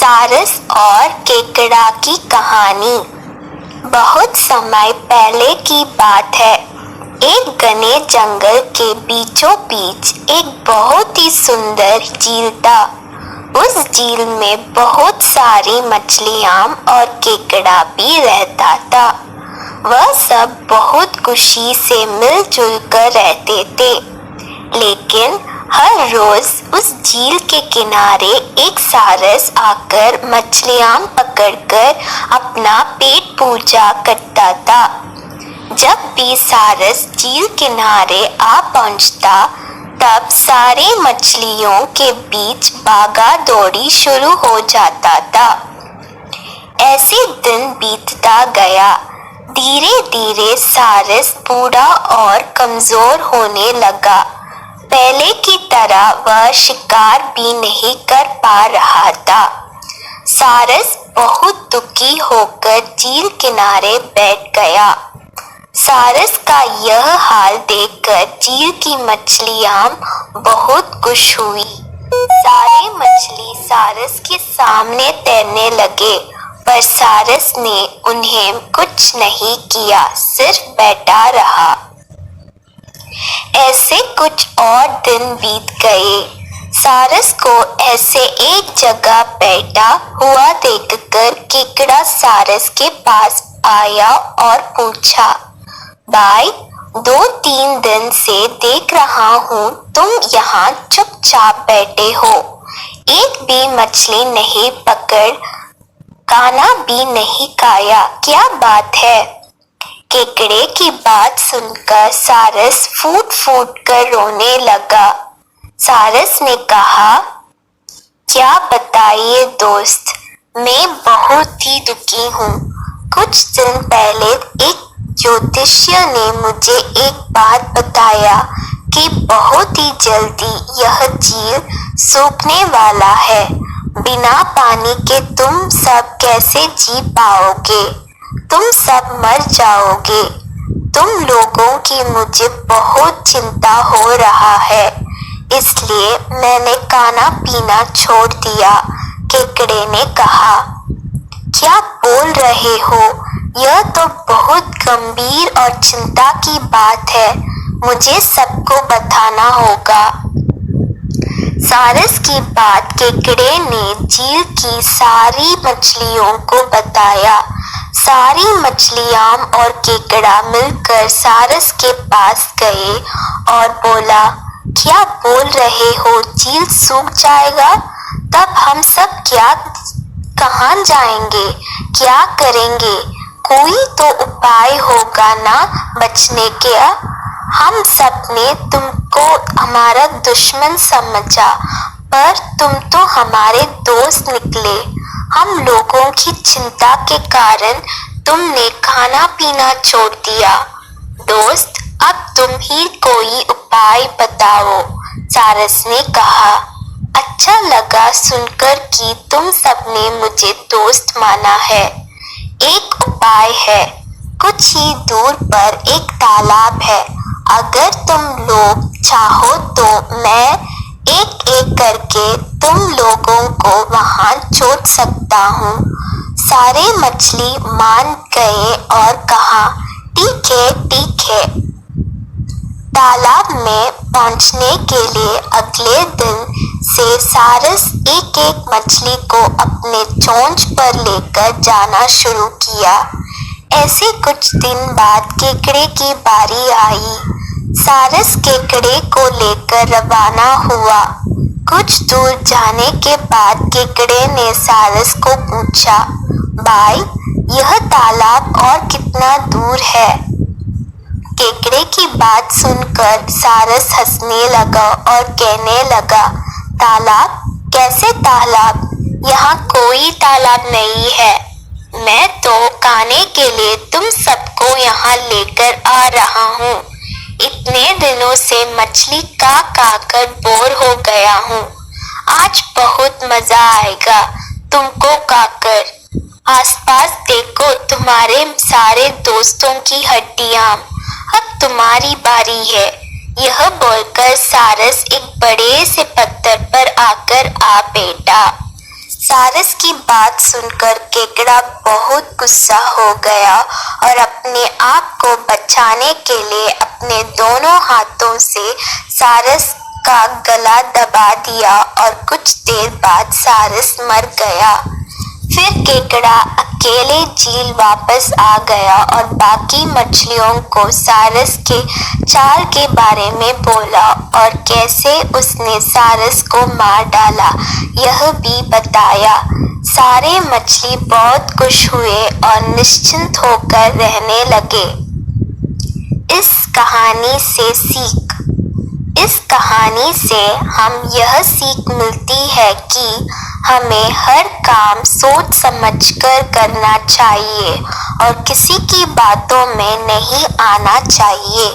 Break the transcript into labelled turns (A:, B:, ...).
A: सारस और केकड़ा की कहानी। बहुत समय पहले की बात है। एक घने जंगल के बीचों बीच एक बहुत ही सुंदर झील था। उस झील में बहुत सारी मछलियां और केकड़ा भी रहता था। वह सब बहुत खुशी से मिलजुल कर रहते थे। लेकिन हर रोज उस झील के किनारे एक सारस आकर मछलियां पकड़कर अपना पेट पूजा करता था। जब भी सारस झील किनारे आ पहुंचता, तब सारे मछलियों के बीच भागा दौड़ी शुरू हो जाता था। ऐसे दिन बीतता गया। धीरे धीरे सारस बूढ़ा और कमजोर होने लगा। पहले की तरह वह शिकार भी नहीं कर पा रहा था। सारस बहुत दुखी होकर झील किनारे बैठ गया। सारस का यह हाल देखकर झील की मछलियां बहुत खुश हुई। सारे मछली सारस के सामने तैरने लगे, पर सारस ने उन्हें कुछ नहीं किया, सिर्फ बैठा रहा। ऐसे कुछ और दिन बीत गए। सारस को ऐसे एक जगह बैठा हुआ देखकर केकड़ा सारस के पास आया और पूछा, भाई, 2-3 दिन से देख रहा हूँ तुम यहाँ चुपचाप बैठे हो, एक भी मछली नहीं पकड़, खाना भी नहीं खाया, क्या बात है? केकड़े की बात सुनकर सारस फूट फूट कर रोने लगा। सारस ने कहा, क्या बताइए दोस्त, मैं बहुत ही दुखी हूँ। कुछ दिन पहले एक ज्योतिषी ने मुझे एक बात बताया कि बहुत ही जल्दी यह झील सूखने वाला है। बिना पानी के तुम सब कैसे जी पाओगे? तुम सब मर जाओगे। तुम लोगों की मुझे बहुत चिंता हो रहा है, इसलिए मैंने खाना पीना छोड़ दिया। केकड़े ने कहा, क्या बोल रहे हो? यह तो बहुत गंभीर और चिंता की बात है, मुझे सबको बताना होगा। सारस की बात केकड़े ने झील की सारी मछलियों को बताया। सारी मछलियां और केकड़ा मिलकर सारस के पास गए और बोला, क्या बोल रहे हो, झील सूख जाएगा? तब हम सब कहाँ जाएंगे, क्या करेंगे? कोई तो उपाय होगा ना बचने का। हम सब ने तुमको हमारा दुश्मन समझा, पर तुम तो हमारे दोस्त निकले। हम लोगों की चिंता के कारण तुमने खाना पीना छोड़ दिया। दोस्त, अब तुम ही कोई उपाय बताओ। सारस ने कहा, अच्छा लगा सुनकर कि तुम सबने मुझे दोस्त माना है। एक उपाय है। कुछ ही दूर पर एक तालाब है। अगर तुम लोग चाहो तो मैं एक एक करके तुम लोगों को वहां छोड़ सकता हूँ। सारे मछली मान गए और कहा, ठीक है, ठीक है। तालाब में पहुंचने के लिए अगले दिन से सारस एक एक मछली को अपने चोंच पर लेकर जाना शुरू किया। ऐसे कुछ दिन बाद केकड़े की बारी आई। सारस केकड़े को लेकर रवाना हुआ। कुछ दूर जाने के बाद केकड़े ने सारस को पूछा, भाई, यह तालाब और कितना दूर है? केकड़े की बात सुनकर सारस हंसने लगा और कहने लगा, तालाब? कैसे तालाब? यहाँ कोई तालाब नहीं है। मैं तो खाने के लिए तुम सबको यहाँ लेकर आ रहा हूँ। इतने दिनों से मछली खा कर बोर हो गया हूँ। आज बहुत मजा आएगा तुमको खाकर। आसपास देखो, तुम्हारे सारे दोस्तों की हड्डियां। अब तुम्हारी बारी है। यह बोलकर सारस एक बड़े से पत्थर पर आकर आ बैठा। सारस की बात सुनकर केकड़ा बहुत गुस्सा हो गया और अपने आप को बचाने के लिए अपने दोनों हाथों से सारस का गला दबा दिया और कुछ देर बाद सारस मर गया। फिर केकड़ा अकेले झील वापस आ गया और बाकी मछलियों को सारस के चाल के बारे में बोला और कैसे उसने सारस को मार डाला यह भी बताया। सारे मछली बहुत खुश हुए और निश्चिंत होकर रहने लगे। इस कहानी से सीख। इस कहानी से हम यह सीख मिलती है कि हमें हर काम सोच समझकर करना चाहिए और किसी की बातों में नहीं आना चाहिए।